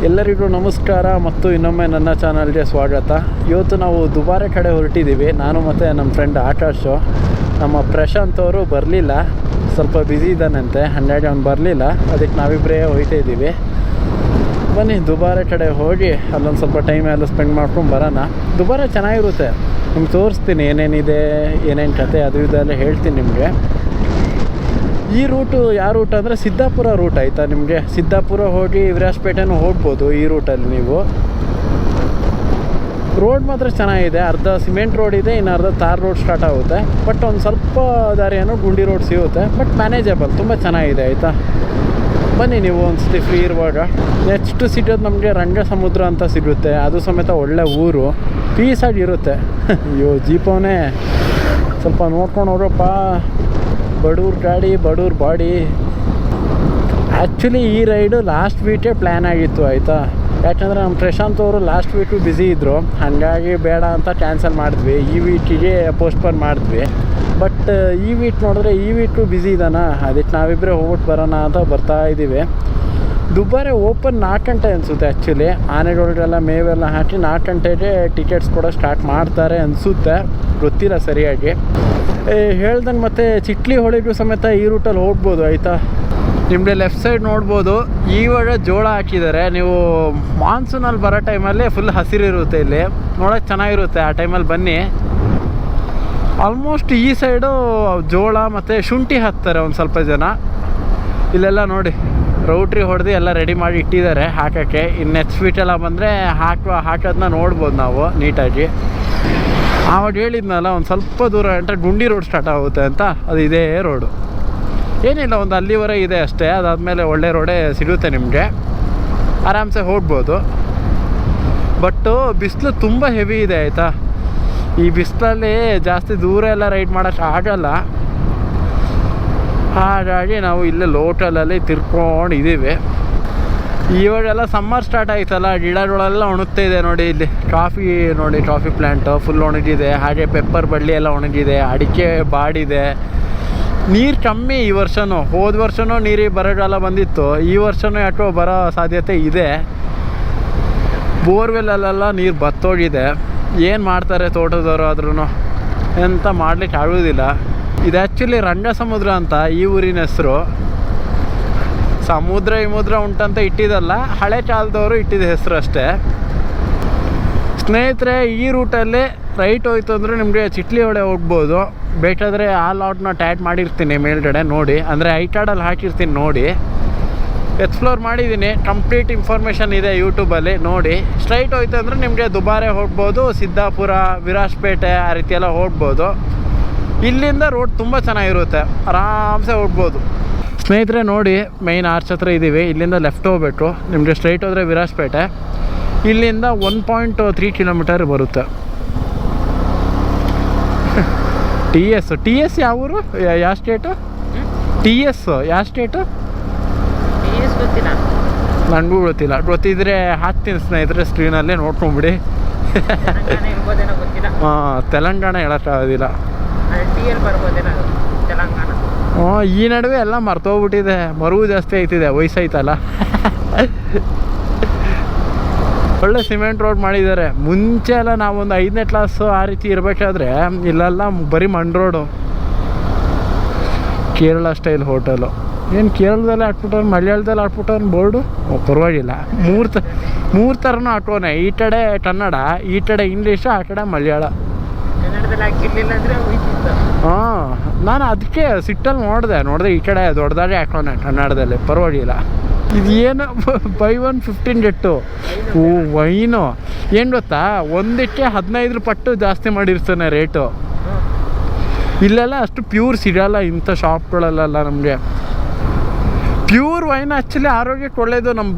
ಎಲ್ಲರಿಗೂ ನಮಸ್ಕಾರ ಮತ್ತು ಇನ್ನೊಮ್ಮೆ ನನ್ನ ಚಾನಲ್ಗೆ ಸ್ವಾಗತ. ಇವತ್ತು ನಾವು ದುಬಾರೆ ಕಡೆ ಹೊರಟಿದ್ದೀವಿ. ನಾನು ಮತ್ತು ನಮ್ಮ ಫ್ರೆಂಡ್ ಆಕಾಶು. ನಮ್ಮ ಪ್ರಶಾಂತ್ ಅವರು ಬರಲಿಲ್ಲ, ಸ್ವಲ್ಪ ಬ್ಯುಸಿ ಇದ್ದಾನಂತೆ, ಹಾಗಾಗಿ ಅವ್ನು ಬರಲಿಲ್ಲ. ಅದಕ್ಕೆ ನಾವಿಬ್ಬರೇ ಹೋಗ್ತಾ ಇದ್ದೀವಿ. ಬನ್ನಿ ದುಬಾರೆ ಕಡೆ ಹೋಗಿ ಅಲ್ಲೊಂದು ಸ್ವಲ್ಪ ಟೈಮ್ ಎಲ್ಲ ಸ್ಪೆಂಡ್ ಮಾಡ್ಕೊಂಡು ಬರೋಣ. ದುಬಾರೆ ಚೆನ್ನಾಗಿರುತ್ತೆ, ನಿಮ್ಗೆ ತೋರಿಸ್ತೀನಿ ಏನೇನಿದೆ, ಏನೇನು ಕತೆ ಅದು ಇದೆಲ್ಲ ಹೇಳ್ತೀನಿ ನಿಮಗೆ. ಈ ರೂಟು ಯಾವ ರೂಟ್ ಅಂದರೆ ಸಿದ್ದಾಪುರ ರೂಟ್ ಆಯಿತಾ. ನಿಮಗೆ ಸಿದ್ದಾಪುರ ಹೋಗಿ ವಿರಾಜಪೇಟೆನೂ ಹೋಗ್ಬೋದು ಈ ರೂಟಲ್ಲಿ ನೀವು. ರೋಡ್ ಮಾತ್ರ ಚೆನ್ನಾಗಿದೆ, ಅರ್ಧ ಸಿಮೆಂಟ್ ರೋಡ್ ಇದೆ, ಇನ್ನು ಅರ್ಧ ತಾರ್ ರೋಡ್ ಸ್ಟಾರ್ಟ್ ಆಗುತ್ತೆ. ಬಟ್ ಒಂದು ಸ್ವಲ್ಪ ದಾರಿಯನ್ನು ಗುಂಡಿ ರೋಡ್ ಸಿಗುತ್ತೆ, ಬಟ್ ಮ್ಯಾನೇಜಬಲ್, ತುಂಬ ಚೆನ್ನಾಗಿದೆ ಆಯಿತಾ. ಬನ್ನಿ ನೀವು ಒಂದು ಸತಿ ಫ್ರೀ ಇರುವಾಗ. ನೆಕ್ಸ್ಟ್ ಸಿಗೋದು ನಮಗೆ ರಂಗ ಸಮುದ್ರ ಅಂತ ಸಿಗುತ್ತೆ, ಅದು ಸಮೇತ ಒಳ್ಳೆ ಊರು, ಪೀಸಾಗಿರುತ್ತೆ. ಅಯ್ಯೋ ಜೀಪವನ್ನೇ ಸ್ವಲ್ಪ ನೋಡ್ಕೊಂಡು ಹೋಗ್ರಪ್ಪ. ಬಡವ್ರ ಗಾಡಿ ಬಡವ್ರ ಬಾಡಿ. ಆ್ಯಕ್ಚುಲಿ ಈ ರೈಡು ಲಾಸ್ಟ್ ವೀಕೇ ಪ್ಲ್ಯಾನ್ ಆಗಿತ್ತು ಆಯಿತಾ. ಯಾಕಂದರೆ ನಮ್ಮ ಪ್ರಶಾಂತ್ ಅವರು ಲಾಸ್ಟ್ ವೀಕು ಬ್ಯುಸಿ ಇದ್ದರು, ಹಾಗಾಗಿ ಬೇಡ ಅಂತ ಕ್ಯಾನ್ಸಲ್ ಮಾಡಿದ್ವಿ. ಈ ವೀಕಿಗೆ ಪೋಸ್ಟ್ಪೋನ್ ಮಾಡಿದ್ವಿ. ಬಟ್ ಈ ವೀಕ್ ನೋಡಿದ್ರೆ ಈ ವೀಕು ಬ್ಯುಸಿ ಇದ್ದಾನ, ಅದಕ್ಕೆ ನಾವಿಬ್ಬರೇ ಹೋಗ್ಬಿಟ್ಟು ಬರೋಣ ಅಂತ ಬರ್ತಾಯಿದ್ದೀವಿ. ದುಬಾರೆ ಓಪನ್ 4 ಗಂಟೆ ಅನಿಸುತ್ತೆ. ಆ್ಯಕ್ಚುಲಿ ಆನೆಗಳಿಗೆಲ್ಲ ಮೇವೆಲ್ಲ ಹಾಕಿ 4 ಗಂಟೆಗೆ ಟಿಕೆಟ್ಸ್ ಕೂಡ ಸ್ಟಾರ್ಟ್ ಮಾಡ್ತಾರೆ ಅನಿಸುತ್ತೆ, ಗೊತ್ತಿಲ್ಲ ಸರಿಯಾಗಿ. ಹೇಳ್ದಂಗೆ ಮತ್ತು ಚಿಟ್ಲಿ ಹೊಳೆಗೂ ಸಮೇತ ಈ ರೂಟಲ್ಲಿ ಹೋಗ್ಬೋದು ಆಯಿತಾ. ನಿಮಗೆ ಲೆಫ್ಟ್ ಸೈಡ್ ನೋಡ್ಬೋದು, ಇವಾಗ ಜೋಳ ಹಾಕಿದ್ದಾರೆ. ನೀವು ಮಾನ್ಸೂನಲ್ಲಿ ಬರೋ ಟೈಮಲ್ಲಿ ಫುಲ್ ಹಸಿರಿರುತ್ತೆ, ಇಲ್ಲಿ ನೋಡೋಕ್ಕೆ ಚೆನ್ನಾಗಿರುತ್ತೆ. ಆ ಟೈಮಲ್ಲಿ ಬನ್ನಿ. ಆಲ್ಮೋಸ್ಟ್ ಈ ಸೈಡು ಜೋಳ ಮತ್ತು ಶುಂಠಿ ಹಾಕ್ತಾರೆ ಒಂದು ಸ್ವಲ್ಪ ಜನ. ಇಲ್ಲೆಲ್ಲ ನೋಡಿ ರೌಟ್ರಿ ಹೊಡೆದು ಎಲ್ಲ ರೆಡಿ ಮಾಡಿ ಇಟ್ಟಿದ್ದಾರೆ ಹಾಕೋಕ್ಕೆ. ಇನ್ನು ನೆಕ್ಸ್ಟ್ ವೀಕೆಲ್ಲ ಬಂದರೆ ಹಾಕೋದನ್ನ ನೋಡ್ಬೋದು ನಾವು ನೀಟಾಗಿ. ಆವಾಗ ಹೇಳಿದ್ನಲ್ಲ ಒಂದು ಸ್ವಲ್ಪ ದೂರ ಎಂಟ್ರೆ ಗುಂಡಿ ರೋಡ್ ಸ್ಟಾರ್ಟ್ ಆಗುತ್ತೆ ಅಂತ, ಅದು ಇದೇ ರೋಡು. ಏನಿಲ್ಲ, ಒಂದು ಅಲ್ಲಿವರೆಗೆ ಇದೆ ಅಷ್ಟೇ. ಅದಾದಮೇಲೆ ಒಳ್ಳೆ ರೋಡೇ ಸಿಗುತ್ತೆ ನಿಮಗೆ, ಆರಾಮ್ಸೆ ಹೋಗ್ಬೋದು. ಬಟ್ಟು ಬಿಸಿಲು ತುಂಬ ಹೆವಿ ಇದೆ ಆಯಿತಾ. ಈ ಬಿಸಿಲಲ್ಲಿ ಜಾಸ್ತಿ ದೂರ ಎಲ್ಲ ರೈಡ್ ಮಾಡೋಕ್ಕೆ ಆಗಲ್ಲ, ಹಾಗಾಗಿ ನಾವು ಇಲ್ಲೇ ಲೋಕಲಲ್ಲಿ ತಿರ್ಕೊಂಡಿದ್ದೀವಿ. ಇವಾಗೆಲ್ಲ ಸಮ್ಮರ್ ಸ್ಟಾರ್ಟ್ ಆಯ್ತಲ್ಲ, ಗಿಡಗಳೆಲ್ಲ ಒಣಗ್ತಾ ಇದೆ ನೋಡಿ. ಇಲ್ಲಿ ಕಾಫಿ ನೋಡಿ, ಕಾಫಿ ಪ್ಲ್ಯಾಂಟು ಫುಲ್ ಒಣಗಿದೆ. ಹಾಗೆ ಪೆಪ್ಪರ್ ಬಳ್ಳಿ ಎಲ್ಲ ಒಣಗಿದೆ, ಅಡಿಕೆ ಬಾಡಿದೆ. ನೀರು ಕಮ್ಮಿ ಈ ವರ್ಷವೂ, ಹೋದ ವರ್ಷವೂ ನೀರಿಗೆ ಬರಗಾಲ ಬಂದಿತ್ತು. ಈ ವರ್ಷವೂ ಯಾಕೋ ಬರೋ ಸಾಧ್ಯತೆ ಇದೆ. ಬೋರ್ವೆಲ್ಲಲ್ಲೆಲ್ಲ ನೀರು ಬತ್ತೋಗಿದೆ. ಏನು ಮಾಡ್ತಾರೆ ತೋಟದವರು, ಆದ್ರೂ ಎಂತ ಮಾಡ್ಲಿಕ್ಕೆ ಆಗೋದಿಲ್ಲ. ಇದು ಆ್ಯಕ್ಚುಲಿ ರಂಗ ಸಮುದ್ರ ಅಂತ ಈ ಊರಿನ ಹೆಸರು. ಸಮುದ್ರ ಉಂಟಂತ ಇಟ್ಟಿದ್ದಲ್ಲ, ಹಳೆ ಕಾಲದವರು ಇಟ್ಟಿದ್ದ ಹೆಸರು ಅಷ್ಟೇ. ಸ್ನೇಹಿತರೆ, ಈ ರೂಟಲ್ಲಿ ರೈಟ್ ಹೋಯ್ತು ಅಂದರೆ ನಿಮಗೆ ಚಿಟ್ಲಿ ಹೊಳೆ ಹೋಗ್ಬೋದು. ಬೇಕಾದರೆ ಆ ಲಾಟ್ನ ಟ್ಯಾಗ್ ಮಾಡಿರ್ತೀನಿ ಮೇಲ್ಗಡೆ ನೋಡಿ, ಅಂದರೆ ಐ ಕಾರ್ಡಲ್ಲಿ ಹಾಕಿರ್ತೀನಿ ನೋಡಿ. ಎಕ್ಸ್ಪ್ಲೋರ್ ಮಾಡಿದ್ದೀನಿ, ಕಂಪ್ಲೀಟ್ ಇನ್ಫಾರ್ಮೇಷನ್ ಇದೆ ಯೂಟ್ಯೂಬಲ್ಲಿ ನೋಡಿ. ಸ್ಟ್ರೈಟ್ ಹೋಯ್ತು ಅಂದರೆ ನಿಮಗೆ ದುಬಾರೆ ಹೋಗ್ಬೋದು, ಸಿದ್ದಾಪುರ, ವಿರಾಜಪೇಟೆ ಆ ರೀತಿಯೆಲ್ಲ ಹೋಗ್ಬೋದು. ಇಲ್ಲಿಂದ ರೋಡ್ ತುಂಬ ಚೆನ್ನಾಗಿರುತ್ತೆ, ಆರಾಮ್ಸೆ ಹೋಗ್ಬೋದು. ಸ್ನೇಹಿತರೆ ನೋಡಿ, ಮೈನ್ ಆರ್ಚ್ ಹತ್ರ ಇದ್ದೀವಿ. ಇಲ್ಲಿಂದ ಲೆಫ್ಟ್ ಹೋಗ್ಬೇಕು, ನಿಮಗೆ ಸ್ಟ್ರೈಟ್ ಹೋದರೆ ವಿರಾಜಪೇಟೆ. ಇಲ್ಲಿಂದ 1.3 ಕಿಲೋಮೀಟರ್ ಬರುತ್ತೆ. ಟಿ ಎಸ್ ಯಾವ ಊರು, ಯಾವ ಸ್ಟೇಟು? ಯಾವ ಸ್ಟೇಟು ನನಗೂ ಗೊತ್ತಿಲ್ಲ. ಗೊತ್ತಿದ್ರೆ ಹಾಕ್ತೀನಿ ಸ್ನೇಹಿತರೆ, ಸ್ಕ್ರೀನಲ್ಲೇ ನೋಡ್ಕೊಂಬಿಡಿ. ಹಾಂ, ತೆಲಂಗಾಣ ಹೇಳೋಕ್ಕಾಗೋದಿಲ್ಲ. ಈ ನಡುವೆ ಎಲ್ಲ ಮರ್ತೋಗ್ಬಿಟ್ಟಿದೆ, ಮರುವು ಜಾಸ್ತಿ ಆಯ್ತಿದೆ, ವಯಸ್ಸಾಯ್ತಲ್ಲ. ಒಳ್ಳೆ ಸಿಮೆಂಟ್ ರೋಡ್ ಮಾಡಿದ್ದಾರೆ. ಮುಂಚೆ ಎಲ್ಲ ನಾವೊಂದು 5ನೇ ಕ್ಲಾಸು ಆ ರೀತಿ ಇರಬೇಕಾದ್ರೆ ಇಲ್ಲೆಲ್ಲ ಬರೀ ಮಣ್ಣು ರೋಡು. Kerala style hotel. ಏನು ಕೇರಳದಲ್ಲಿ ಹಾಕ್ಬಿಟ್ಟವ್ರು, ಮಲಯಾಳದಲ್ಲಿ ಹಾಕ್ಬಿಟ್ಟವ್ರು ಬೋರ್ಡು. ಪರವಾಗಿಲ್ಲ, ಮೂರು ಥರನೂ ಹಾಕೋನೆ. ಈ ಕಡೆ ಕನ್ನಡ, ಈ ಕಡೆ ಇಂಗ್ಲೀಷು, ಆ ಕಡೆ ಮಲಯಾಳ. ಹಾಂ, ನಾನು ಅದಕ್ಕೆ ಸಿಟ್ಟಲ್ಲಿ ನೋಡಿದೆ ಈ ಕಡೆ ದೊಡ್ಡದಾಗೆ ಹಾಕೋನೆ ಕನ್ನಡದಲ್ಲಿ, ಪರವಾಗಿಲ್ಲ. ಇದು ಏನು ಬೈ 1 15 ಗೆಟ್ಟು. ವೈನು ಏನು ಗೊತ್ತಾ, ಒಂದಕ್ಕೆ 15 ಪಟ್ಟು ಜಾಸ್ತಿ ಮಾಡಿರ್ತಾನೆ ರೇಟು. ಇಲ್ಲೆಲ್ಲ ಅಷ್ಟು ಪ್ಯೂರ್ ಸಿಗಲ್ಲ ಇಂಥ ಶಾಪ್ಗಳಲ್ಲೆಲ್ಲ ನಮಗೆ. ಪ್ಯೂರ್ ವೈನ್ ಆ್ಯಕ್ಚುಲಿ ಆರೋಗ್ಯಕ್ಕೆ ಒಳ್ಳೆಯದು. ನಮ್ಮ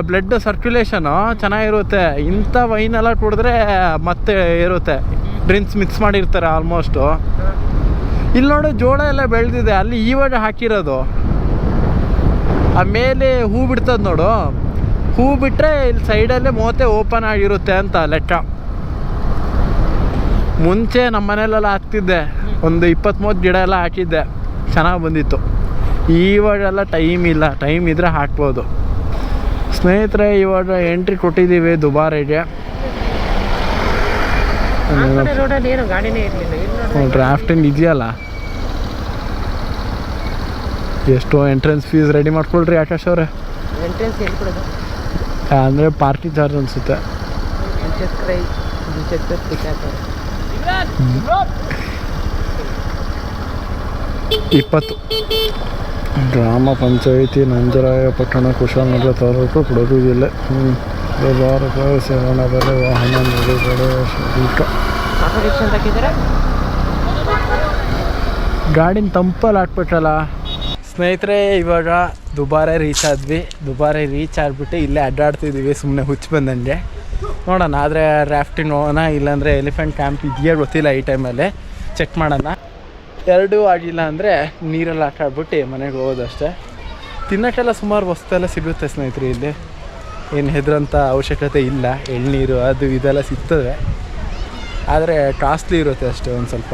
ಬ್ಲಡ್ ಸರ್ಕ್ಯುಲೇಷನು ಚೆನ್ನಾಗಿರುತ್ತೆ. ಇಂಥ ವೈನೆಲ್ಲ ಕುಡಿದ್ರೆ ಮತ್ತೆ ಇರುತ್ತೆ, ಡ್ರಿಂಕ್ಸ್ ಮಿಕ್ಸ್ ಮಾಡಿರ್ತಾರೆ ಆಲ್ಮೋಸ್ಟು. ಇಲ್ಲಿ ನೋಡಿ ಜೋಳ ಎಲ್ಲ ಬೆಳೆದಿದೆ, ಅಲ್ಲಿ ಇವಾಗ ಹಾಕಿರೋದು. ಆಮೇಲೆ ಹೂ ಬಿಡ್ತದೆ ನೋಡು, ಹೂ ಬಿಟ್ಟರೆ ಇಲ್ಲಿ ಸೈಡಲ್ಲೇ ಮೋತೆ ಓಪನ್ ಆಗಿರುತ್ತೆ ಅಂತ ಲೆಕ್ಕ. ಮುಂಚೆ ನಮ್ಮ ಮನೇಲೆಲ್ಲ ಹಾಕ್ತಿದ್ದೆ, ಒಂದು 20-30 ಗಿಡ ಎಲ್ಲ ಹಾಕಿದ್ದೆ, ಚೆನ್ನಾಗಿ ಬಂದಿತ್ತು. ಇವಾಗೆಲ್ಲ ಟೈಮ್ ಇಲ್ಲ, ಟೈಮ್ ಇದ್ದರೆ ಹಾಕ್ಬೋದು. ಸ್ನೇಹಿತರೆ ಇವಾಗ ಎಂಟ್ರಿ ಕೊಟ್ಟಿದ್ದೀವಿ ದುಬಾರೆಗೆ. ಡ್ರಾಫ್ಟಿಂಗ್ ಇದೆಯಲ್ಲ, ಎಷ್ಟು ಎಂಟ್ರೆನ್ಸ್ ಫೀಸ್ ರೆಡಿ ಮಾಡ್ಕೊಳ್ರಿ ಆಕಾಶ್ ಅವ್ರೆ. ಅಂದರೆ ಪಾರ್ಕಿಂಗ್ ಚಾರ್ಜ್ ಅನಿಸುತ್ತೆ. 20 ಗ್ರಾಮ ಪಂಚಾಯಿತಿ ನಂಜರಾಯಪಟ್ಟಣ ಕುಶಾಲನಗರ ತಾಲೂಕು ಕೊಡಗು ಜಿಲ್ಲೆ. ಸೇವನ ಬೆಲೆ ವಾಹನ ನಿಲುಗಡೆ ಶುಲ್ಕ. ಗಾಡಿನ ತಂಪಲ್ಲಿ ಹಾಕ್ಬಿಟ್ಟಲ್ಲ. ಸ್ನೇಹಿತರೆ ಇವಾಗ ದುಬಾರೆ ರೀಚ್ ಆದ್ವಿ. ದುಬಾರೆ ರೀಚ್ ಆಗಿಬಿಟ್ಟು ಇಲ್ಲೇ ಅಡ್ಡಾಡ್ತಿದ್ದೀವಿ ಸುಮ್ಮನೆ ಹುಚ್ಚು ಬಂದಂಗೆ. ನೋಡೋಣ, ಆದರೆ ರಾಫ್ಟಿಂಗ್ ಹೋಗೋಣ, ಇಲ್ಲಾಂದರೆ ಎಲಿಫೆಂಟ್ ಕ್ಯಾಂಪ್ ಇದೆಯಾ ಗೊತ್ತಿಲ್ಲ. ಈ ಟೈಮಲ್ಲಿ ಚೆಕ್ ಮಾಡೋಣ. ಎರಡೂ ಆಗಿಲ್ಲ ಅಂದರೆ ನೀರೆಲ್ಲ ಹಾಕಾಡ್ಬಿಟ್ಟು ಮನೆಗೆ ಹೋಗೋದಷ್ಟೇ. ತಿನ್ನೋಕ್ಕೆಲ್ಲ ಸುಮಾರು ವಸ್ತುವೆಲ್ಲ ಸಿಗುತ್ತೆ ಸ್ನೇಹಿತರೆ ಇಲ್ಲಿ. ಏನು ಹೆದರಂಥ ಅವಶ್ಯಕತೆ ಇಲ್ಲ. ಎಳ್ನೀರು ಅದು ಇದೆಲ್ಲ ಸಿಗ್ತದೆ, ಆದರೆ ಕಾಸ್ಟ್ಲಿ ಇರುತ್ತೆ ಅಷ್ಟೇ ಒಂದು ಸ್ವಲ್ಪ.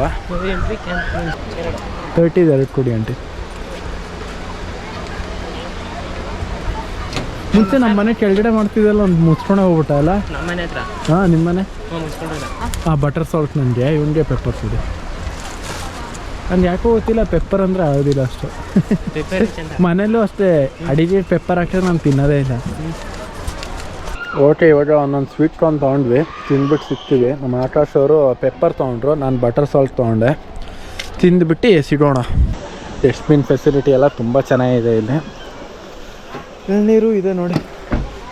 30 2 ಕೊಡಿ ಆಂಟಿ. ಮುಂಚೆ ನಮ್ಮ ಮನೆ ಕೆಳಗಡೆ ಮಾಡ್ತಿದ್ದಲ್ಲ, ಒಂದು ಮುಚ್ಕೊಂಡೆ ಹೋಗ್ಬಿಟ್ಟ ಅಲ್ಲ ನಮ್ಮ ಮನೆ ಹತ್ರ. ಹಾಂ, ನಿಮ್ಮ ಮನೆ. ಹಾಂ, ಬಟರ್ ಸಾಲ್ಟ್ ನನಗೆ, ಇವನಿಗೆ ಪೆಪ್ಪರ್ ಸಿಡಿ. ನನಗೆ ಯಾಕೋ ಗೊತ್ತಿಲ್ಲ, ಪೆಪ್ಪರ್ ಅಂದರೆ ಆಗೋದಿಲ್ಲ ಅಷ್ಟು. ಮನೇಲೂ ಅಷ್ಟೇ, ಅಡಿಗೆ ಪೆಪ್ಪರ್ ಹಾಕಿದ್ರೆ ನಾನು ತಿನ್ನೋದೇ ಇಲ್ಲ. ಓಕೆ, ಇವಾಗ ಒಂದೊಂದು ಸ್ವೀಟ್ ಕಾರ್ನ್ ತೊಗೊಂಡ್ವಿ, ತಿಂದ್ಬಿಟ್ಟು ಸಿಗ್ತೀವಿ. ನಮ್ಮ ಆಕಾಶ್ ಅವರು ಪೆಪ್ಪರ್ ತೊಗೊಂಡ್ರು, ನಾನು ಬಟರ್ ಸಾಲ್ಟ್ ತೊಗೊಂಡೆ. ತಿಂದುಬಿಟ್ಟು ಸಿಗೋಣ. ಡಸ್ಟ್ಬಿನ್ ಫೆಸಿಲಿಟಿ ಎಲ್ಲ ತುಂಬ ಚೆನ್ನಾಗಿದೆ ಇಲ್ಲಿ. ನೀರು ಇದೆ ನೋಡಿ,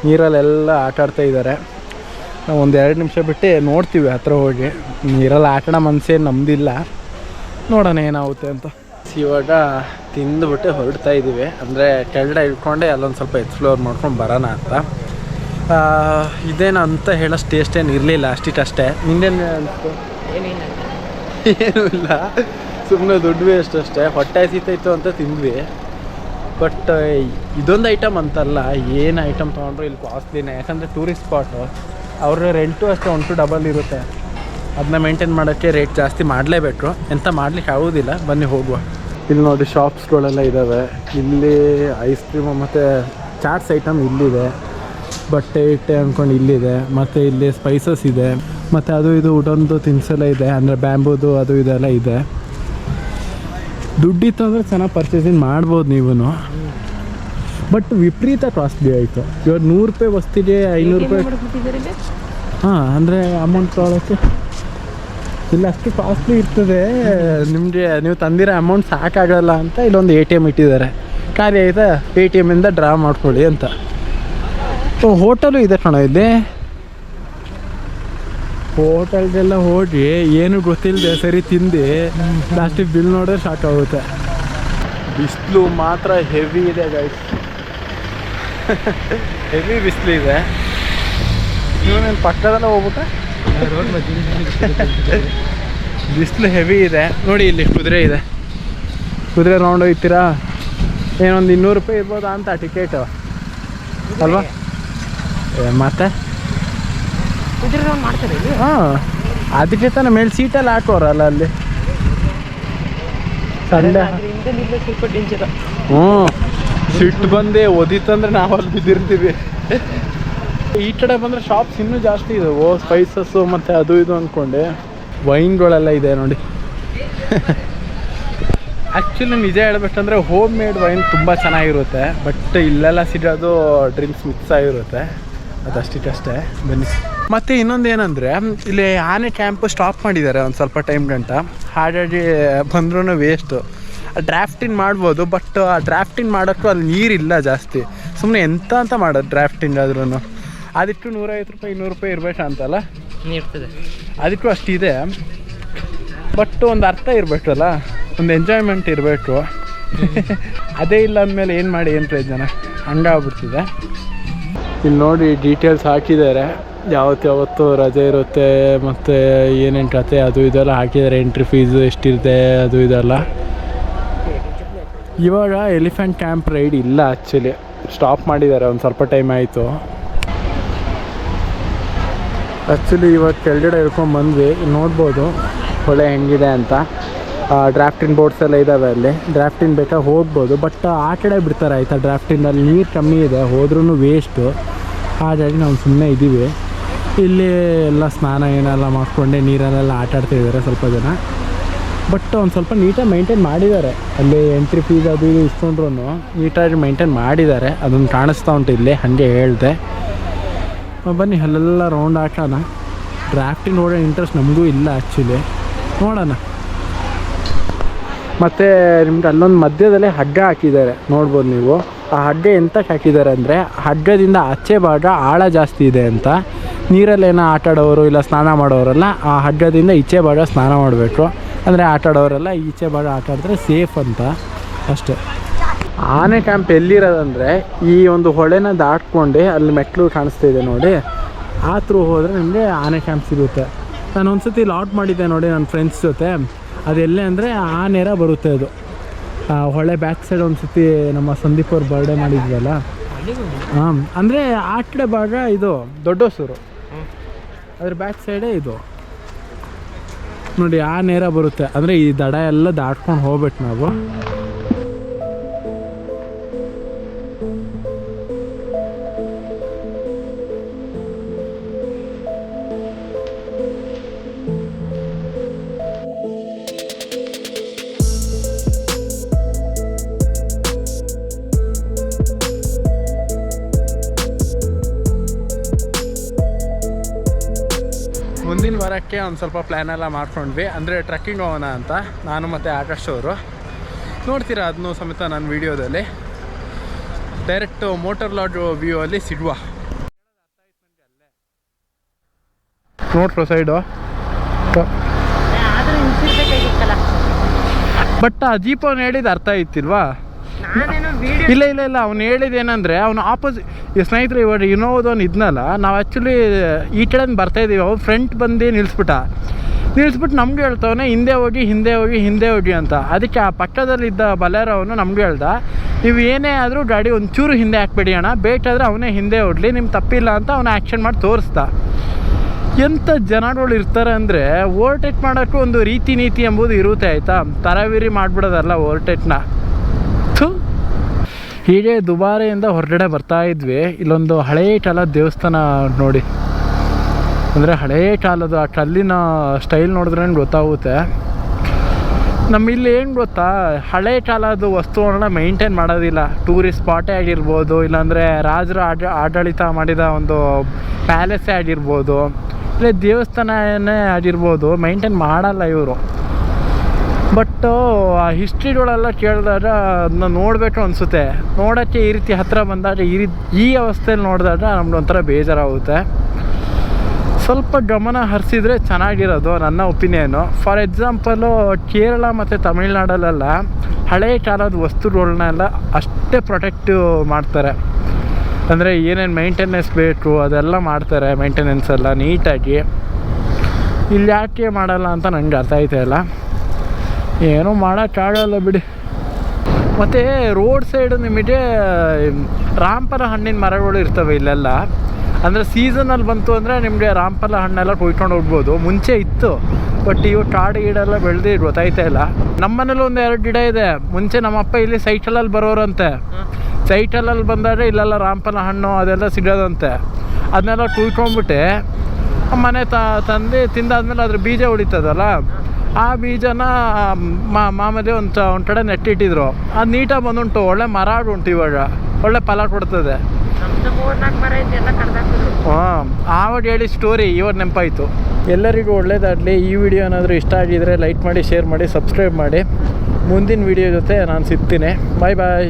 ನೀರಲ್ಲೆಲ್ಲ ಆಟಾಡ್ತಾ ಇದ್ದಾರೆ. ನಾವು ಒಂದು 2 ನಿಮಿಷ ಬಿಟ್ಟು ನೋಡ್ತೀವಿ ಹತ್ರ ಹೋಗಿ. ನೀರಲ್ಲಿ ಆಟಾಡೋ ಮನಸ್ಸೇನು ನಮ್ಮದಿಲ್ಲ, ನೋಡೋಣ ಏನಾಗುತ್ತೆ ಅಂತ. ಇವಾಗ ತಿಂದುಬಿಟ್ಟು ಹೊರಡ್ತಾ ಇದ್ದೀವಿ. ಅಂದರೆ ಕೆಳಗಡೆ ಇಟ್ಕೊಂಡೆ ಅಲ್ಲೊಂದು ಸ್ವಲ್ಪ ಎಕ್ಸ್ಪ್ಲೋರ್ ಮಾಡ್ಕೊಂಡು ಬರೋಣ ಅಂತ. ಇದೇನು ಅಂತ ಹೇಳೋಷ್ಟು ಟೇಸ್ಟ್ ಏನು ಇರಲಿಲ್ಲ, ಅಷ್ಟೇ. ನಿಂದೇನು ಅನಿಸ್ತು? ಏನೂ ಇಲ್ಲ, ಸುಮ್ಮನೆ ದುಡ್ಡು ವೇಸ್ಟ್ ಅಷ್ಟೇ. ಹೊಟ್ಟೆ ಹಸಿತೈತು ಅಂತ ತಿಂದ್ವಿ. ಬಟ್ ಇದೊಂದು ಐಟಮ್ ಅಂತಲ್ಲ, ಏನು ಐಟಮ್ ತೊಗೊಂಡ್ರು ಇಲ್ಲಿ ಕಾಸ್ಟ್ಲಿನೇ. ಯಾಕಂದರೆ ಟೂರಿಸ್ಟ್ ಸ್ಪಾಟು, ಅವ್ರ ರೆಂಟು ಅಷ್ಟೇ 1 to double ಇರುತ್ತೆ. ಅದನ್ನ ಮೇಂಟೈನ್ ಮಾಡೋಕ್ಕೆ ರೇಟ್ ಜಾಸ್ತಿ ಮಾಡಲೇಬೇಕು. ಎಂತ ಮಾಡಲಿಕ್ಕೆ ಆಗೋದಿಲ್ಲ. ಬನ್ನಿ ಹೋಗುವ. ಇಲ್ಲಿ ನೋಡಿ ಶಾಪ್ಸ್ಗಳೆಲ್ಲ ಇದ್ದಾವೆ. ಇಲ್ಲಿ ಐಸ್ ಕ್ರೀಮು ಮತ್ತು ಚಾಟ್ಸ್ ಐಟಮ್ ಇಲ್ಲಿದೆ. ಬಟ್ಟೆ ಇಟ್ಟೆ ಅಂದ್ಕೊಂಡು ಇಲ್ಲಿದೆ. ಮತ್ತು ಇಲ್ಲಿ ಸ್ಪೈಸಸ್ ಇದೆ, ಮತ್ತು ಅದು ಇದು ವುಡನ್ದು ತಿನಿಸೆಲ್ಲ ಇದೆ. ಅಂದರೆ ಬ್ಯಾಂಬೂದು ಅದು ಇದೆಲ್ಲ ಇದೆ. ದುಡ್ಡಿತ್ತು ಅಂದರೆ ಚೆನ್ನಾಗಿ ಪರ್ಚೇಸಿಂಗ್ ಮಾಡ್ಬೋದು ನೀವು. ಬಟ್ ವಿಪರೀತ ಕಾಸ್ಟ್ಲಿ ಆಯಿತು. ಇವಾಗ 100 ರೂಪಾಯಿ ವಸ್ತಿಗೆ 500 ರೂಪಾಯಿ. ಹಾಂ, ಅಂದರೆ ಅಮೌಂಟ್ ತೊಗೊಳಕ್ಕೆ ಇಲ್ಲ, ಅಷ್ಟು ಕಾಸ್ಟ್ಲಿ ಇರ್ತದೆ. ನಿಮಗೆ ನೀವು ತಂದಿರೋ ಅಮೌಂಟ್ ಸಾಕಾಗಲ್ಲ ಅಂತ ಇಲ್ಲೊಂದು ATM ಇಟ್ಟಿದ್ದಾರೆ. ಖಾಲಿ ಆಯಿತಾ, ATMಿಂದ ಡ್ರಾ ಮಾಡ್ಕೊಳ್ಳಿ ಅಂತ. ಹೋಟೆಲು ಇದೆ ಕಣ ಇಲ್ಲಿ. ಹೋಟೆಲ್ಗೆಲ್ಲ ಹೋಗಿ ಏನು ಗೊತ್ತಿಲ್ಲದೆ ಸರಿ ತಿಂದು ಲಾಸ್ಟಿಗೆ ಬಿಲ್ ನೋಡಿದ್ರೆ ಸಾಕಾಗುತ್ತೆ. ಬಿಸಿಲು ಮಾತ್ರ ಹೆವಿ ಇದೆ ಗೈಸ್, ಹೆವಿ ಬಿಸಿಲು ಇದೆ. ನೀವೇನು ಪಕ್ಕದಲ್ಲ ಹೋಗ್ಬಿಟ್ಟ? ಬಿಸಿಲು ಹೆವಿ ಇದೆ ನೋಡಿ. ಇಲ್ಲಿ ಕುದುರೆ ಇದೆ, ಕುದುರೆ ರೌಂಡ್ ಹೋಗ್ತೀರಾ? ಏನೊಂದು 200 ರೂಪಾಯಿ ಇರ್ಬೋದಾ ಅಂತ ಟಿಕೆಟು ಅಲ್ವಾ? ಮತ್ತೆ ಕುದುರೆ ರೌಂಡ್ ಮಾಡ್ತಾರೆ. ಹಾಂ, ಅದಕ್ಕೆ ತಾನೇ ಮೇಲೆ ಸೀಟಲ್ಲಿ ಹಾಕೋರಲ್ಲ ಅಲ್ಲಿ. ಸಂಡೆ ಸಿಟ್ಟು ಬಂದೆ ಒದಿತಂದ್ರೆ ನಾವು ಅಲ್ಲಿ ಬಿದ್ದಿರ್ತೀವಿ. ಈ ಕಡೆ ಬಂದರೆ ಶಾಪ್ಸ್ ಇನ್ನೂ ಜಾಸ್ತಿ ಇದಾವೆ. ಸ್ಪೈಸಸ್ಸು ಮತ್ತು ಅದು ಇದು ಅಂದ್ಕೊಂಡೆ. ವೈನ್ಗಳೆಲ್ಲ ಇದೆ ನೋಡಿ. ಆ್ಯಕ್ಚುಲಿ ನಿಜ ಹೇಳ್ಬೇಕಂದ್ರೆ ಹೋಮ್ ಮೇಡ್ ವೈನ್ ತುಂಬ ಚೆನ್ನಾಗಿರುತ್ತೆ. ಬಟ್ ಇಲ್ಲೆಲ್ಲ ಸಿಗೋದು ಡ್ರಿಂಕ್ಸ್ ಮಿಕ್ಸ್ ಆಗಿರುತ್ತೆ, ಅದಷ್ಟಕ್ಕಷ್ಟೇ. ಬನ್ನಿ. ಮತ್ತು ಇನ್ನೊಂದು ಏನಂದರೆ ಇಲ್ಲಿ ಆನೆ ಕ್ಯಾಂಪ್ ಸ್ಟಾಪ್ ಮಾಡಿದ್ದಾರೆ ಒಂದು ಸ್ವಲ್ಪ ಟೈಮ್ ಗಂಟ. ಹಾಗಾಗಿ ಬಂದ್ರೂ ವೇಸ್ಟು. ಡ್ರಾಫ್ಟಿಂಗ್ ಮಾಡ್ಬೋದು, ಬಟ್ ಆ ಡ್ರಾಫ್ಟಿಂಗ್ ಮಾಡೋಕ್ಕೂ ಅಲ್ಲಿ ನೀರಿಲ್ಲ ಜಾಸ್ತಿ. ಸುಮ್ಮನೆ ಎಂತ ಅಂತ ಮಾಡೋದು ಡ್ರಾಫ್ಟಿಂಗ್ ಆದ್ರೂ. ಅದಕ್ಕೂ 150 ರೂಪಾಯಿ 200 ರೂಪಾಯಿ ಇರಬೇಕಂತಲ್ಲ, ಇರ್ತದೆ. ಅದಕ್ಕೂ ಅಷ್ಟಿದೆ. ಬಟ್ ಒಂದು ಅರ್ಥ ಇರಬೇಕಲ್ಲ, ಒಂದು ಎಂಜಾಯ್ಮೆಂಟ್ ಇರಬೇಕು. ಅದೇ ಇಲ್ಲ ಅಂದಮೇಲೆ ಏನು ಮಾಡಿ ಏನು ಪ್ರಯೋಜನ, ಹಂಗಾಗ್ಬಿಡ್ತಿದೆ. ಇಲ್ಲಿ ನೋಡಿ ಡೀಟೇಲ್ಸ್ ಹಾಕಿದ್ದಾರೆ, ಯಾವತ್ತು ರಜೆ ಇರುತ್ತೆ ಮತ್ತು ಏನೇನು ಕತೆ ಅದು ಇದೆಲ್ಲ ಹಾಕಿದ್ದಾರೆ. ಎಂಟ್ರಿ ಫೀಸು ಎಷ್ಟಿರುತ್ತೆ ಅದು ಇದೆಲ್ಲ. ಇವಾಗ ಎಲಿಫೆಂಟ್ ಕ್ಯಾಂಪ್ ರೈಡ್ ಇಲ್ಲ, ಆ್ಯಕ್ಚುಲಿ ಸ್ಟಾಪ್ ಮಾಡಿದ್ದಾರೆ, ಒಂದು ಸ್ವಲ್ಪ ಟೈಮ್ ಆಯಿತು. ಆ್ಯಕ್ಚುಲಿ ಇವಾಗ ಕೆಳಗಡೆ ಇಳ್ಕೊಂಡು ಬಂದ್ವಿ, ನೋಡ್ಬೋದು ಹೊಳೆ ಹೆಂಗಿದೆ ಅಂತ. ಡ್ರಾಫ್ಟಿಂಗ್ ಬೋಟ್ಸ್ ಎಲ್ಲ ಇದ್ದಾವೆ ಅಲ್ಲಿ. ಡ್ರಾಫ್ಟಿಂಗ್ ಬೇಕಾದ್ರೆ ಹೋಗ್ಬೋದು, ಬಟ್ ಆ ಕಡೆ ಬಿಡ್ತಾರೆ ಆಯಿತಾ. ಡ್ರಾಫ್ಟಿಂಗಲ್ಲಿ ನೀರು ಕಮ್ಮಿ ಇದೆ, ಹೋದ್ರೂ ವೇಸ್ಟು. ಹಾಗಾಗಿ ನಾವು ಸುಮ್ಮನೆ ಇದ್ದೀವಿ ಇಲ್ಲಿ. ಎಲ್ಲ ಸ್ನಾನ ಏನೆಲ್ಲ ಮಾಡಿಕೊಂಡೆ ನೀರಲ್ಲೆಲ್ಲ ಆಟಾಡ್ತಿದ್ದಾರೆ ಸ್ವಲ್ಪ ಜನ. ಬಟ್ ಒಂದು ಸ್ವಲ್ಪ ನೀಟಾಗಿ ಮೈಂಟೈನ್ ಮಾಡಿದ್ದಾರೆ ಅಲ್ಲಿ. ಎಂಟ್ರಿ ಫೀಸ್ ಅದು ಇದು ಇಸ್ಕೊಂಡ್ರು ನೀಟಾಗಿ ಮೈಂಟೈನ್ ಮಾಡಿದ್ದಾರೆ. ಅದನ್ನು ಕಾಣಿಸ್ತಾ ಉಂಟು ಇಲ್ಲಿ, ಹಾಗೆ ಹೇಳಿದೆ. ಬನ್ನಿ ಅಲ್ಲೆಲ್ಲ ರೌಂಡ್ ಹಾಕೋಣ. ಡ್ರಾಫ್ಟಿಂಗ್ ನೋಡೋ ಇಂಟ್ರೆಸ್ಟ್ ನಮಗೂ ಇಲ್ಲ ಆ್ಯಕ್ಚುಲಿ, ನೋಡೋಣ. ಮತ್ತು ನಿಮ್ಗೆ ಅಲ್ಲೊಂದು ಮಧ್ಯದಲ್ಲೇ ಹಗ್ಗ ಹಾಕಿದ್ದಾರೆ, ನೋಡ್ಬೋದು ನೀವು. ಆ ಹಗ್ಗ ಎಂತಕ್ಕೆ ಹಾಕಿದ್ದಾರೆ ಅಂದರೆ, ಹಗ್ಗದಿಂದ ಆಚೆ ಭಾಗ ಆಳ ಜಾಸ್ತಿ ಇದೆ ಅಂತ. ನೀರಲ್ಲೇನೋ ಆಟಾಡೋರು ಇಲ್ಲ ಸ್ನಾನ ಮಾಡೋರೆಲ್ಲ ಆ ಹಗ್ಗದಿಂದ ಈಚೆ ಭಾಗ ಸ್ನಾನ ಮಾಡಬೇಕು. ಅಂದರೆ ಆಟಾಡೋರೆಲ್ಲ ಈಚೆ ಭಾಗ ಆಟಾಡಿದ್ರೆ ಸೇಫ್ ಅಂತ ಅಷ್ಟೇ. ಆನೆ ಕ್ಯಾಂಪ್ ಎಲ್ಲಿರೋದಂದರೆ ಈ ಒಂದು ಹೊಳೆನ ದಾಟ್ಕೊಂಡು ಅಲ್ಲಿ ಮೆಟ್ಲು ಕಾಣಿಸ್ತಾ ಇದೆ ನೋಡಿ, ಆ ಥ್ರೂ ಹೋದರೆ ನಿಮಗೆ ಆನೆ ಕ್ಯಾಂಪ್ ಸಿಗುತ್ತೆ. ನಾನು ಒಂದು ಸತಿ ಲಾಟ್ ಮಾಡಿದ್ದೆ ನೋಡಿ ನನ್ನ ಫ್ರೆಂಡ್ಸ್ ಜೊತೆ. ಅದೆಲ್ಲೇ ಅಂದರೆ ಆ ನೇರ ಬರುತ್ತೆ ಅದು. ಹೊಳೆ ಬ್ಯಾಕ್ ಸೈಡ್ ಒಂದು ಸತಿ ನಮ್ಮ ಸಂದೀಪ್ ಅವ್ರ ಬರ್ಡೇ ಮಾಡಿದ್ವಲ್ಲ, ಅಂದರೆ ಆ ಕಡೆ ಭಾಗ ಇದು ದೊಡ್ಡಸೂರು, ಅದ್ರ ಬ್ಯಾಕ್ ಸೈಡೇ ಇದು ನೋಡಿ. ಆ ನೇರ ಬರುತ್ತೆ, ಅಂದರೆ ಈ ದಡ ಎಲ್ಲ ದಾಟ್ಕೊಂಡು ಹೋಗ್ಬೇಕು ನಾವು. ಮುಂದಿನ ವಾರಕ್ಕೆ ಒಂದು ಸ್ವಲ್ಪ ಪ್ಲ್ಯಾನೆಲ್ಲ ಮಾಡ್ಕೊಂಡ್ವಿ, ಅಂದರೆ ಟ್ರೆಕ್ಕಿಂಗ್ ಹೋಗೋಣ ಅಂತ ನಾನು ಮತ್ತು ಆಕಾಶ್ ಅವರು. ನೋಡ್ತೀರಾ ಅದನ್ನೂ ಸಮೇತ ನನ್ನ ವೀಡಿಯೋದಲ್ಲಿ. ಡೈರೆಕ್ಟ್ ಮೋಟರ್ ಲಾಡ್ ವ್ಯೂ ಅಲ್ಲಿ ಸಿಗುವ. ನೋಡ್ರೋ ಸೈಡು. ಬಟ್ ಆ ಜೀಪ್ ಅವ್ನು ಹೇಳಿದ್ದು ಅರ್ಥ ಆಯ್ತಿಲ್ವಾ? ಇಲ್ಲ ಇಲ್ಲ ಇಲ್ಲ ಅವ್ನು ಹೇಳಿದ್ದೇನೆಂದರೆ, ಅವನು ಈ ಸ್ನೇಹಿತರು ಇವಾಗ ಇನ್ನೋದವನು ಇದ್ನಲ್ಲ, ನಾವು ಆ್ಯಕ್ಚುಲಿ ಈ ಕಡೆಯಿಂದ ಬರ್ತಾಯಿದ್ದೀವಿ. ಅವ್ರು ಫ್ರಂಟ್ ಬಂದು ನಿಲ್ಲಿಸ್ಬಿಟ್ಟು ನಮ್ಗೆ ಹೇಳ್ತವನೆ ಹಿಂದೆ ಹೋಗಿ ಅಂತ. ಅದಕ್ಕೆ ಆ ಪಕ್ಕದಲ್ಲಿದ್ದ ಬಲೇರೋ ಅವನು ನಮ್ಗೆ ಹೇಳ್ದ, ನೀವು ಏನೇ ಆದರೂ ಗಾಡಿ ಒಂಚೂರು ಹಿಂದೆ ಹಾಕ್ಬೇಡಿ ಅಣ್ಣ, ಬೇಕಾದರೆ ಅವನೇ ಹಿಂದೆ ಹೊಡ್ಲಿ, ನಿಮ್ಗೆ ತಪ್ಪಿಲ್ಲ ಅಂತ ಅವನು ಆ್ಯಕ್ಷನ್ ಮಾಡಿ ತೋರಿಸ್ದ. ಎಂಥ ಜನಗಳು ಇರ್ತಾರೆ ಅಂದರೆ, ಓವರ್ಟೇಕ್ ಮಾಡೋಕ್ಕೂ ಒಂದು ನೀತಿ ಎಂಬುದು ಇರುತ್ತೆ ಆಯಿತಾ. ತರವಿರಿ ಮಾಡಿಬಿಡೋದಲ್ಲ ಓವರ್ಟೇಕ್ನ. ಹೀಗೆ ದುಬಾರಿಯಿಂದ ಹೊರಗಡೆ ಬರ್ತಾ ಇದ್ವಿ. ಇಲ್ಲೊಂದು ಹಳೆಯ ಕಾಲದ ದೇವಸ್ಥಾನ ನೋಡಿ, ಅಂದರೆ ಹಳೆಯ ಕಾಲದ ಆ ಕಲ್ಲಿನ ಸ್ಟೈಲ್ ನೋಡಿದ್ರೆ ಗೊತ್ತಾಗುತ್ತೆ. ನಮ್ಮಿಲ್ಲಿ ಏನು ಗೊತ್ತಾ, ಹಳೆ ಕಾಲದ ವಸ್ತುಗಳನ್ನ ಮೈಂಟೈನ್ ಮಾಡೋದಿಲ್ಲ. ಟೂರಿಸ್ಟ್ ಸ್ಪಾಟೇ ಆಗಿರ್ಬೋದು, ಇಲ್ಲಾಂದರೆ ರಾಜರು ಆಡಳಿತ ಮಾಡಿದ ಒಂದು ಪ್ಯಾಲೇಸೇ ಆಗಿರ್ಬೋದು, ಇಲ್ಲ ದೇವಸ್ಥಾನನೇ ಆಗಿರ್ಬೋದು, ಮೈಂಟೈನ್ ಮಾಡಲ್ಲ ಇವರು. ಬಟ್ ಆ ಹಿಸ್ಟ್ರಿಗಳೆಲ್ಲ ಕೇಳಿದಾಗ ಅದನ್ನ ನೋಡಬೇಕು ಅನಿಸುತ್ತೆ. ನೋಡೋಕ್ಕೆ ಈ ರೀತಿ ಹತ್ತಿರ ಬಂದಾಗ ಈ ಅವಸ್ಥೆಯಲ್ಲಿ ನೋಡಿದಾಗ ನಮ್ಗೆ ಒಂಥರ ಬೇಜಾರಾಗುತ್ತೆ. ಸ್ವಲ್ಪ ಗಮನ ಹರಿಸಿದ್ರೆ ಚೆನ್ನಾಗಿರೋದು ನನ್ನ ಒಪಿನಿಯನು. ಫಾರ್ ಎಕ್ಸಾಂಪಲು ಕೇರಳ ಮತ್ತು ತಮಿಳ್ನಾಡಲ್ಲೆಲ್ಲ ಹಳೆಯ ಕಾಲದ ವಸ್ತುಗಳನ್ನೆಲ್ಲ ಅಷ್ಟೇ ಪ್ರೊಟೆಕ್ಟಿವ್ ಮಾಡ್ತಾರೆ. ಅಂದರೆ ಏನೇನು ಮೈಂಟೆನೆನ್ಸ್ ಬೇಕು ಅದೆಲ್ಲ ಮಾಡ್ತಾರೆ, ಮೈಂಟೆನೆನ್ಸ್ ಎಲ್ಲ ನೀಟಾಗಿ. ಇಲ್ಲಿ ಯಾಕೆ ಮಾಡಲ್ಲ ಅಂತ ನನಗೆ ಅರ್ಥ ಆಯ್ತಾ ಇಲ್ಲ. ಏನೂ ಮಾಡೋಕ್ಕಾಗಲ್ಲ ಬಿಡಿ. ಮತ್ತು ರೋಡ್ ಸೈಡು ನಿಮಗೆ ರಾಮಫಲ ಹಣ್ಣಿನ ಮರಗಳು ಇರ್ತವೆ ಇಲ್ಲೆಲ್ಲ. ಅಂದರೆ ಸೀಸನಲ್ಲಿ ಬಂತು ಅಂದರೆ ನಿಮಗೆ ರಾಮಫಲ ಹಣ್ಣೆಲ್ಲ ಕೊಯ್ಕೊಂಡು ಹೋಗ್ಬೋದು. ಮುಂಚೆ ಇತ್ತು, ಬಟ್ ಇವು ಕಾಡು ಗಿಡೆಲ್ಲ ಬೆಳೆದು ಗೊತ್ತಾಯ್ತಾ ಇಲ್ಲ. ನಮ್ಮ ಮನೇಲಿ ಒಂದು 2 ಗಿಡ ಇದೆ. ಮುಂಚೆ ನಮ್ಮಪ್ಪ ಇಲ್ಲಿ ಸೈಕಲಲ್ಲಿ ಬರೋರಂತೆ. ಸೈಕಲಲ್ಲಿ ಬಂದಾಗ ಇಲ್ಲೆಲ್ಲ ರಾಮಫಲ ಹಣ್ಣು ಅದೆಲ್ಲ ಸಿಗೋದಂತೆ. ಅದನ್ನೆಲ್ಲ ಕುಯ್ಕೊಂಡ್ಬಿಟ್ಟೆ ಮನೆ ತಂದು ತಿಂದಾದ್ಮೇಲೆ ಅದ್ರ ಬೀಜ ಉಳಿತದಲ್ಲ, ಆ ಬೀಜನ ಮಾಮೂಲಿ ಒಂದು ಕಡೆ ನೆಟ್ಟಿಟ್ಟಿದ್ರು. ಅದು ನೀಟಾಗಿ ಬಂದುಂಟು, ಒಳ್ಳೆ ಮರ ಉಂಟು, ಇವಾಗ ಒಳ್ಳೆ ಫಲ ಕೊಡ್ತದೆ. ಹಾಂ, ಆವಾಗ ಹೇಳಿ ಸ್ಟೋರಿ ಇವಾಗ ನೆನಪಾಯಿತು. ಎಲ್ಲರಿಗೂ ಒಳ್ಳೇದಾಗಲಿ. ಈ ವಿಡಿಯೋ ಏನಾದರೂ ಇಷ್ಟ ಆಗಿದರೆ ಲೈಕ್ ಮಾಡಿ, ಶೇರ್ ಮಾಡಿ, ಸಬ್ಸ್ಕ್ರೈಬ್ ಮಾಡಿ. ಮುಂದಿನ ವಿಡಿಯೋ ಜೊತೆ ನಾನು ಸಿಗ್ತೀನಿ. ಬಾಯ್ ಬಾಯ್.